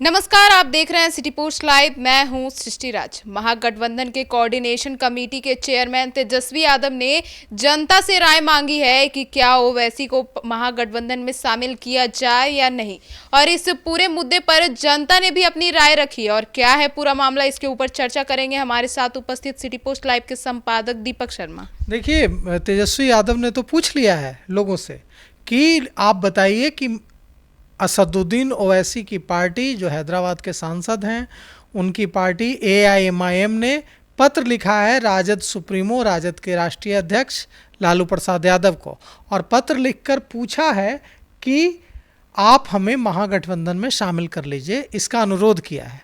नमस्कार, आप देख रहे हैं सिटी पोस्ट लाइव। मैं हूं सृष्टि राज। महागठबंधन के कोऑर्डिनेशन कमेटी के चेयरमैन तेजस्वी यादव ने जनता से राय मांगी है कि क्या ओवैसी को महागठबंधन में शामिल किया जाए या नहीं, और इस पूरे मुद्दे पर जनता ने भी अपनी राय रखी। और क्या है पूरा मामला, इसके ऊपर चर्चा करेंगे हमारे साथ उपस्थित सिटी पोस्ट लाइव के संपादक दीपक शर्मा। देखिए, तेजस्वी यादव ने तो पूछ लिया है लोगों से कि आप बताइए कि असदुद्दीन ओवैसी की पार्टी, जो हैदराबाद के सांसद हैं, उनकी पार्टी एआईएमआईएम ने पत्र लिखा है राजद सुप्रीमो, राजद के राष्ट्रीय अध्यक्ष लालू प्रसाद यादव को, और पत्र लिखकर पूछा है कि आप हमें महागठबंधन में शामिल कर लीजिए, इसका अनुरोध किया है।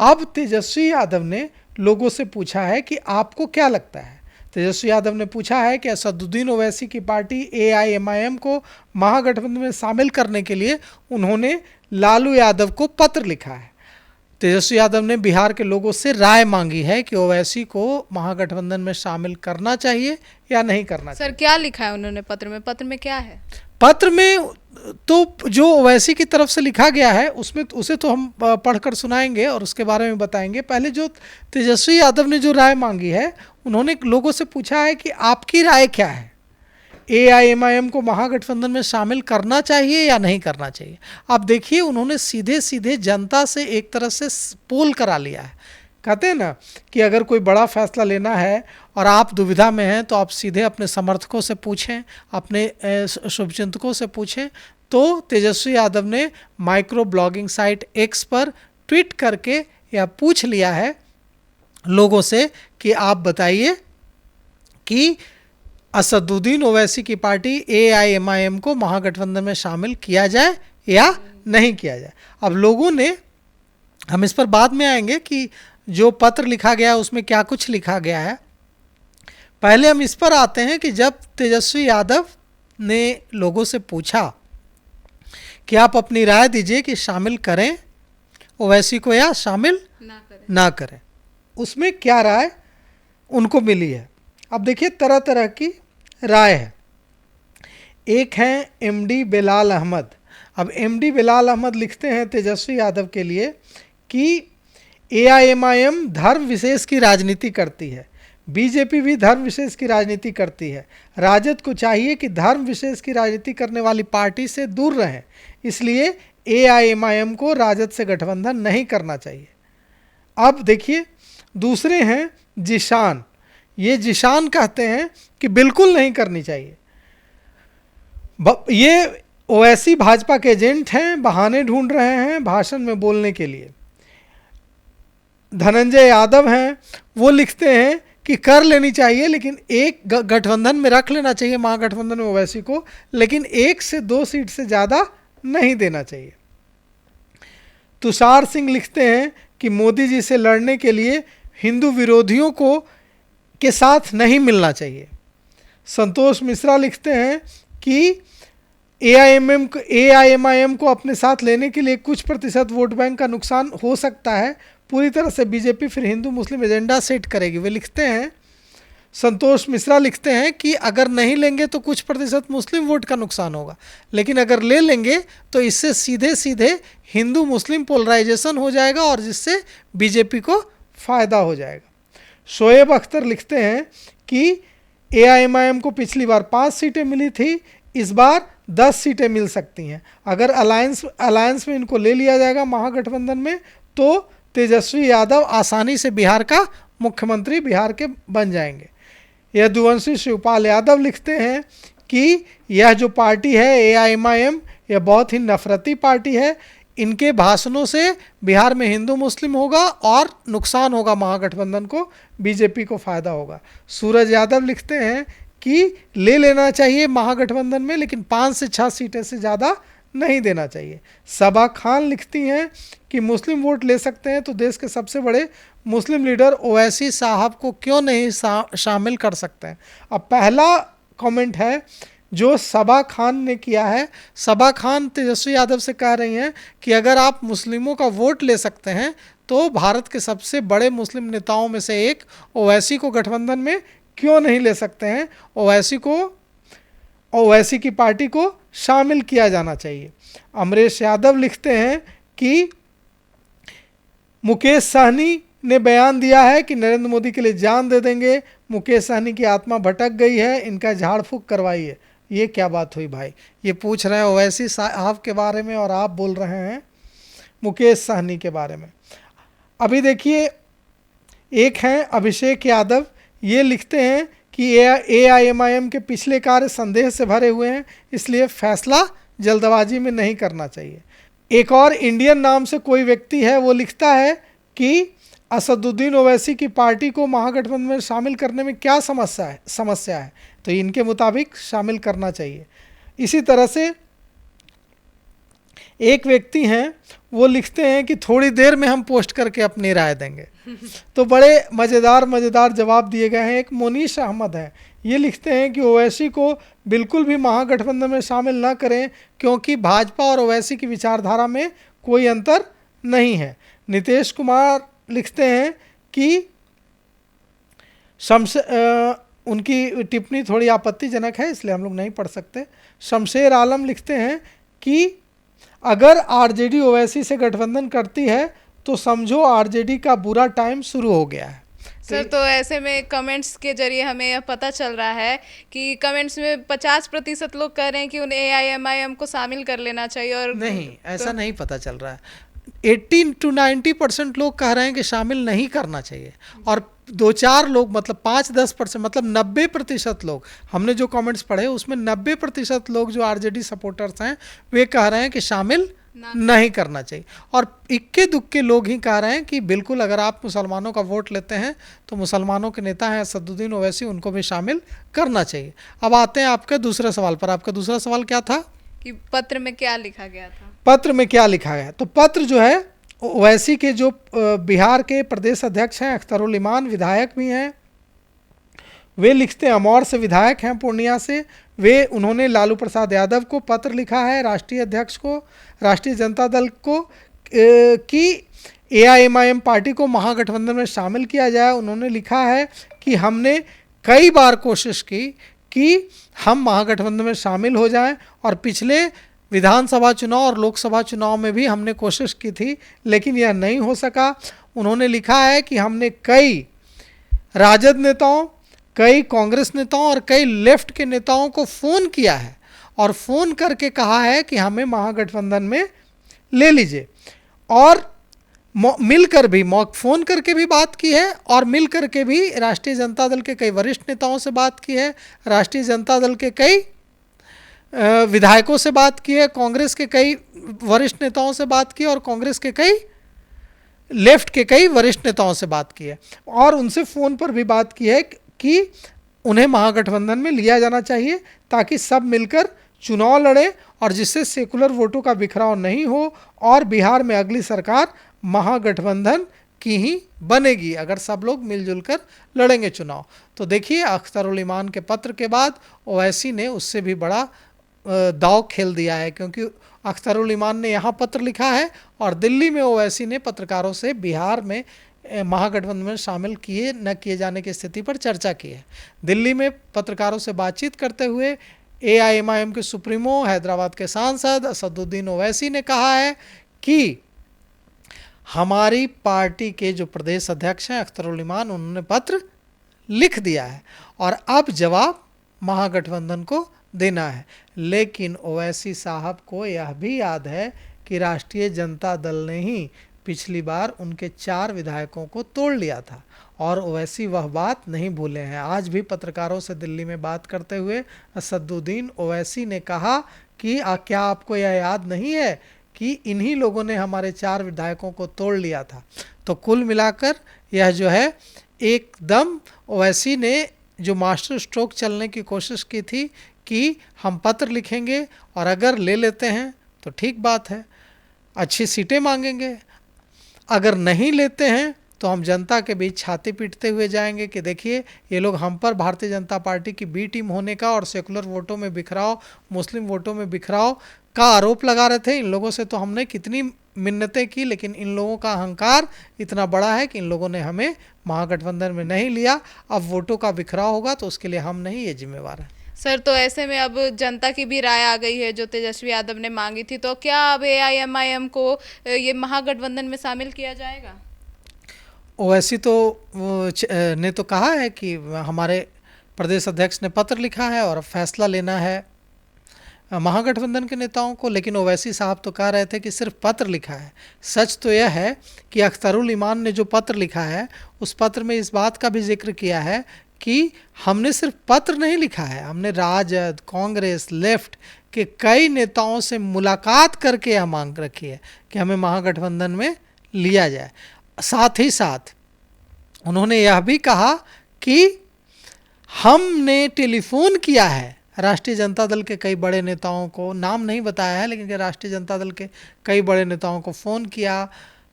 अब तेजस्वी यादव ने लोगों से पूछा है कि आपको क्या लगता है। तेजस्वी यादव ने पूछा है कि असदुद्दीन ओवैसी की पार्टी एआईएमआईएम को महागठबंधन में शामिल करने के लिए उन्होंने लालू यादव को पत्र लिखा है। तेजस्वी यादव ने बिहार के लोगों से राय मांगी है कि ओवैसी को महागठबंधन में शामिल करना चाहिए या नहीं करना चाहिए। सर, क्या लिखा है उन्होंने पत्र में? पत्र में क्या है? पत्र में तो जो ओवैसी की तरफ से लिखा गया है उसमें उसे तो हम पढ़कर सुनाएंगे और उसके बारे में बताएंगे। पहले जो तेजस्वी यादव ने जो राय मांगी है, उन्होंने लोगों से पूछा है कि आपकी राय क्या है, एआईएमआईएम को महागठबंधन में शामिल करना चाहिए या नहीं करना चाहिए। आप देखिए, उन्होंने सीधे सीधे जनता से एक तरह से पोल करा लिया है। कहते हैं ना कि अगर कोई बड़ा फैसला लेना है और आप दुविधा में हैं तो आप सीधे अपने समर्थकों से पूछें, अपने शुभचिंतकों से पूछें। तो तेजस्वी यादव ने माइक्रो ब्लॉगिंग साइट एक्स पर ट्वीट करके यह पूछ लिया है लोगों से कि आप बताइए कि असदुद्दीन ओवैसी की पार्टी एआईएमआईएम को महागठबंधन में शामिल किया जाए या नहीं किया जाए। अब लोगों ने, हम इस पर बाद में आएंगे कि जो पत्र लिखा गया है उसमें क्या कुछ लिखा गया है। पहले हम इस पर आते हैं कि जब तेजस्वी यादव ने लोगों से पूछा कि आप अपनी राय दीजिए कि शामिल करें ओवैसी को या शामिल ना करें, उसमें क्या राय उनको मिली है। अब देखिए, तरह तरह की राय है। एक है एमडी बिलाल अहमद। अब एमडी बिलाल अहमद लिखते हैं तेजस्वी यादव के लिए कि एआईएमआईएम धर्म विशेष की राजनीति करती है, बीजेपी भी धर्म विशेष की राजनीति करती है। राजद को चाहिए कि धर्म विशेष की राजनीति करने वाली पार्टी से दूर रहें, इसलिए एआईएमआईएम को राजद से गठबंधन नहीं करना चाहिए। अब देखिए, दूसरे हैं जिशान। ये जिशान कहते हैं कि बिल्कुल नहीं करनी चाहिए। ये ओवैसी भाजपा के एजेंट हैं, बहाने ढूंढ रहे हैं भाषण में बोलने के लिए। धनंजय यादव हैं, वो लिखते हैं कि कर लेनी चाहिए, लेकिन एक गठबंधन में रख लेना चाहिए महागठबंधन में ओवैसी को, लेकिन 1 से 2 सीट से ज़्यादा नहीं देना चाहिए। तुषार सिंह लिखते हैं कि मोदी जी से लड़ने के लिए हिंदू विरोधियों को के साथ नहीं मिलना चाहिए। संतोष मिश्रा लिखते हैं कि एआईएमआईएम को अपने साथ लेने के लिए कुछ प्रतिशत वोट बैंक का नुकसान हो सकता है, पूरी तरह से बीजेपी फिर हिंदू मुस्लिम एजेंडा सेट करेगी। वे लिखते हैं, संतोष मिश्रा लिखते हैं कि अगर नहीं लेंगे तो कुछ प्रतिशत मुस्लिम वोट का नुकसान होगा, लेकिन अगर ले लेंगे तो इससे सीधे सीधे हिंदू मुस्लिम पोलराइजेशन हो जाएगा और जिससे बीजेपी को फ़ायदा हो जाएगा। शोएब अख्तर लिखते हैं कि एआईएमआईएम को पिछली बार 5 सीटें मिली थी, इस बार 10 सीटें मिल सकती हैं। अगर अलायंस में इनको ले लिया जाएगा महागठबंधन में, तो तेजस्वी यादव आसानी से बिहार का मुख्यमंत्री बिहार के बन जाएंगे। यदुवंशी शिवपाल यादव लिखते हैं कि यह जो पार्टी है एआईएमआईएम, यह बहुत ही नफरती पार्टी है। इनके भाषणों से बिहार में हिंदू मुस्लिम होगा और नुकसान होगा महागठबंधन को, बीजेपी को फ़ायदा होगा। सूरज यादव लिखते हैं कि ले लेना चाहिए महागठबंधन में, लेकिन 5 से 6 सीटें से ज़्यादा नहीं देना चाहिए। सबा खान लिखती हैं कि मुस्लिम वोट ले सकते हैं तो देश के सबसे बड़े मुस्लिम लीडर ओवैसी साहब को क्यों नहीं शामिल कर सकते हैं। अब पहला कमेंट है जो सबा खान ने किया है। सबा खान तेजस्वी यादव से कह रही हैं कि अगर आप मुस्लिमों का वोट ले सकते हैं तो भारत के सबसे बड़े मुस्लिम नेताओं में से एक ओवैसी को गठबंधन में क्यों नहीं ले सकते हैं, ओवैसी की पार्टी को शामिल किया जाना चाहिए। अमरेश यादव लिखते हैं कि मुकेश सहनी ने बयान दिया है कि नरेंद्र मोदी के लिए जान दे देंगे। मुकेश सहनी की आत्मा भटक गई है, इनका झाड़ फूक करवाइए। ये क्या बात हुई भाई? ये पूछ रहे हैं ओवैसी साहब के बारे में और आप बोल रहे हैं मुकेश सहनी के बारे में। अभी देखिए, एक हैं अभिषेक यादव, ये लिखते हैं कि AIMIM के पिछले कार्य संदेह से भरे हुए हैं, इसलिए फैसला जल्दबाजी में नहीं करना चाहिए। एक और इंडियन नाम से कोई व्यक्ति है, वो लिखता है कि असदुद्दीन ओवैसी की पार्टी को महागठबंधन में शामिल करने में क्या समस्या है, तो इनके मुताबिक शामिल करना चाहिए। इसी तरह से एक व्यक्ति हैं, वो लिखते हैं कि थोड़ी देर में हम पोस्ट करके अपनी राय देंगे। तो बड़े मज़ेदार जवाब दिए गए हैं। एक मोनीश अहमद है, ये लिखते हैं कि ओवैसी को बिल्कुल भी महागठबंधन में शामिल ना करें, क्योंकि भाजपा और ओवैसी की विचारधारा में कोई अंतर नहीं है। नीतीश कुमार लिखते हैं कि उनकी टिप्पणी थोड़ी आपत्तिजनक है, इसलिए हम लोग नहीं पढ़ सकते। शमशेर आलम लिखते हैं कि अगर आरजेडी ओवैसी से गठबंधन करती है तो समझो आरजेडी का बुरा टाइम शुरू हो गया है। सर, तो ऐसे में कमेंट्स के जरिए हमें यह पता चल रहा है कि कमेंट्स में 50% लोग कह रहे हैं कि उन्हें AIMIM को शामिल कर लेना चाहिए, और नहीं, ऐसा नहीं पता चल रहा है। 18 to 90% लोग कह रहे हैं कि शामिल नहीं करना चाहिए, और 2-4 लोग, मतलब 5-10%, मतलब 90% लोग, हमने जो कमेंट्स पढ़े उसमें 90% लोग जो आरजेडी सपोर्टर्स हैं वे कह रहे हैं कि शामिल नहीं करना चाहिए। और इक्के दुक्के लोग ही कह रहे हैं कि बिल्कुल, अगर आप मुसलमानों का वोट लेते हैं तो मुसलमानों के नेता हैं असदुद्दीन ओवैसी, उनको भी शामिल करना चाहिए। अब आते हैं आपके दूसरे सवाल पर। आपका दूसरा सवाल क्या था? कि पत्र में क्या लिखा गया था? पत्र में क्या लिखा गया? तो पत्र जो है, ओवैसी के जो बिहार के प्रदेश अध्यक्ष हैं अख्तरुल इमान, विधायक भी हैं, वे लिखते हैं, अमौर से विधायक हैं पूर्णिया से, उन्होंने लालू प्रसाद यादव को पत्र लिखा है, राष्ट्रीय अध्यक्ष को, राष्ट्रीय जनता दल को, कि AIMIM पार्टी को महागठबंधन में शामिल किया जाए। उन्होंने लिखा है कि हमने कई बार कोशिश की कि हम महागठबंधन में शामिल हो जाएं, और पिछले विधानसभा चुनाव और लोकसभा चुनाव में भी हमने कोशिश की थी, लेकिन यह नहीं हो सका। उन्होंने लिखा है कि हमने कई राजद नेताओं, कई कांग्रेस नेताओं और कई लेफ्ट के नेताओं को फ़ोन किया है, और फ़ोन करके कहा है कि हमें महागठबंधन में ले लीजिए, और मिलकर भी फ़ोन करके भी बात की है, और मिल करके भी राष्ट्रीय जनता दल के कई वरिष्ठ नेताओं से बात की है, राष्ट्रीय जनता दल के कई विधायकों से बात की है, कांग्रेस के कई वरिष्ठ नेताओं से बात की, और कांग्रेस के कई लेफ्ट के कई वरिष्ठ नेताओं से बात की है, और उनसे फ़ोन पर भी बात की है कि उन्हें महागठबंधन में लिया जाना चाहिए, ताकि सब मिलकर चुनाव लड़ें, और जिससे सेकुलर वोटों का बिखराव नहीं हो, और बिहार में अगली सरकार महागठबंधन की ही बनेगी अगर सब लोग मिलजुल कर लड़ेंगे चुनाव। तो देखिए, अख्तरुल इमान के पत्र के बाद ओवैसी ने उससे भी बड़ा दाव खेल दिया है, क्योंकि अख्तरुल इमान ने यहाँ पत्र लिखा है, और दिल्ली में ओवैसी ने पत्रकारों से बिहार में महागठबंधन में शामिल किए न किए जाने की स्थिति पर चर्चा की है। दिल्ली में पत्रकारों से बातचीत करते हुए AIMIM के सुप्रीमो, हैदराबाद के सांसद असदुद्दीन ओवैसी ने कहा है कि हमारी पार्टी के जो प्रदेश अध्यक्ष हैं अख्तरुल इमान, उन्होंने पत्र लिख दिया है, और अब जवाब महागठबंधन को देना है। लेकिन ओवैसी साहब को यह भी याद है कि राष्ट्रीय जनता दल ने ही पिछली बार उनके 4 विधायकों को तोड़ लिया था, और ओवैसी वह बात नहीं भूले हैं। आज भी पत्रकारों से दिल्ली में बात करते हुए असदुद्दीन ओवैसी ने कहा कि क्या आपको यह याद नहीं है कि इन्हीं लोगों ने हमारे 4 विधायकों को तोड़ लिया था। तो कुल मिलाकर यह जो है, एकदम ओवैसी ने जो मास्टर स्ट्रोक चलने की कोशिश की थी कि हम पत्र लिखेंगे, और अगर ले लेते हैं तो ठीक बात है, अच्छी सीटें मांगेंगे, अगर नहीं लेते हैं तो हम जनता के बीच छाती पीटते हुए जाएंगे कि देखिए, ये लोग हम पर भारतीय जनता पार्टी की बी टीम होने का और सेकुलर वोटों में बिखराव, मुस्लिम वोटों में बिखराव का आरोप लगा रहे थे। इन लोगों से तो हमने कितनी मिन्नतें की, लेकिन इन लोगों का अहंकार इतना बड़ा है कि इन लोगों ने हमें महागठबंधन में नहीं लिया। अब वोटों का बिखराव होगा तो उसके लिए हम नहीं, ये जिम्मेवार है। सर, तो ऐसे में अब जनता की भी राय आ गई है जो तेजस्वी यादव ने मांगी थी, तो क्या अब AIMIM को ये महागठबंधन में शामिल किया जाएगा? ओवैसी तो ने तो कहा है कि हमारे प्रदेश अध्यक्ष ने पत्र लिखा है और अब फैसला लेना है महागठबंधन के नेताओं को। लेकिन ओवैसी साहब तो कह रहे थे कि सिर्फ पत्र लिखा है। सच तो यह है कि अख्तरुल ईमान ने जो पत्र लिखा है उस पत्र में इस बात का भी जिक्र किया है कि हमने सिर्फ पत्र नहीं लिखा है, हमने राजद, कांग्रेस, लेफ्ट के कई नेताओं से मुलाकात करके यह मांग रखी है कि हमें महागठबंधन में लिया जाए। साथ ही साथ उन्होंने यह भी कहा कि हमने टेलीफोन किया है राष्ट्रीय जनता दल के कई बड़े नेताओं को, नाम नहीं बताया है लेकिन राष्ट्रीय जनता दल के कई बड़े नेताओं को फ़ोन किया,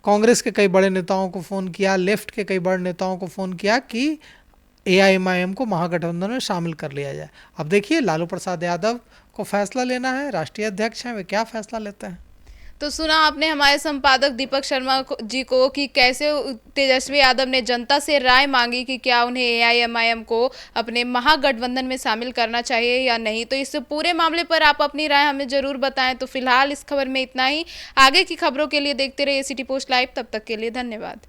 कांग्रेस के कई बड़े नेताओं को फ़ोन किया, लेफ्ट के कई बड़े नेताओं को फ़ोन किया कि एआईएमआईएम को महागठबंधन में शामिल कर लिया जाए। अब देखिए लालू प्रसाद यादव को फैसला लेना है, राष्ट्रीय अध्यक्ष हैं, वे क्या फैसला लेते हैं। तो सुना आपने हमारे संपादक दीपक शर्मा जी को कि कैसे तेजस्वी यादव ने जनता से राय मांगी कि क्या उन्हें एआईएमआईएम को अपने महागठबंधन में शामिल करना चाहिए या नहीं। तो इस पूरे मामले पर आप अपनी राय हमें जरूर बताएं। तो फिलहाल इस खबर में इतना ही। आगे की खबरों के लिए देखते रहिए सिटी पोस्ट लाइव। तब तक के लिए धन्यवाद।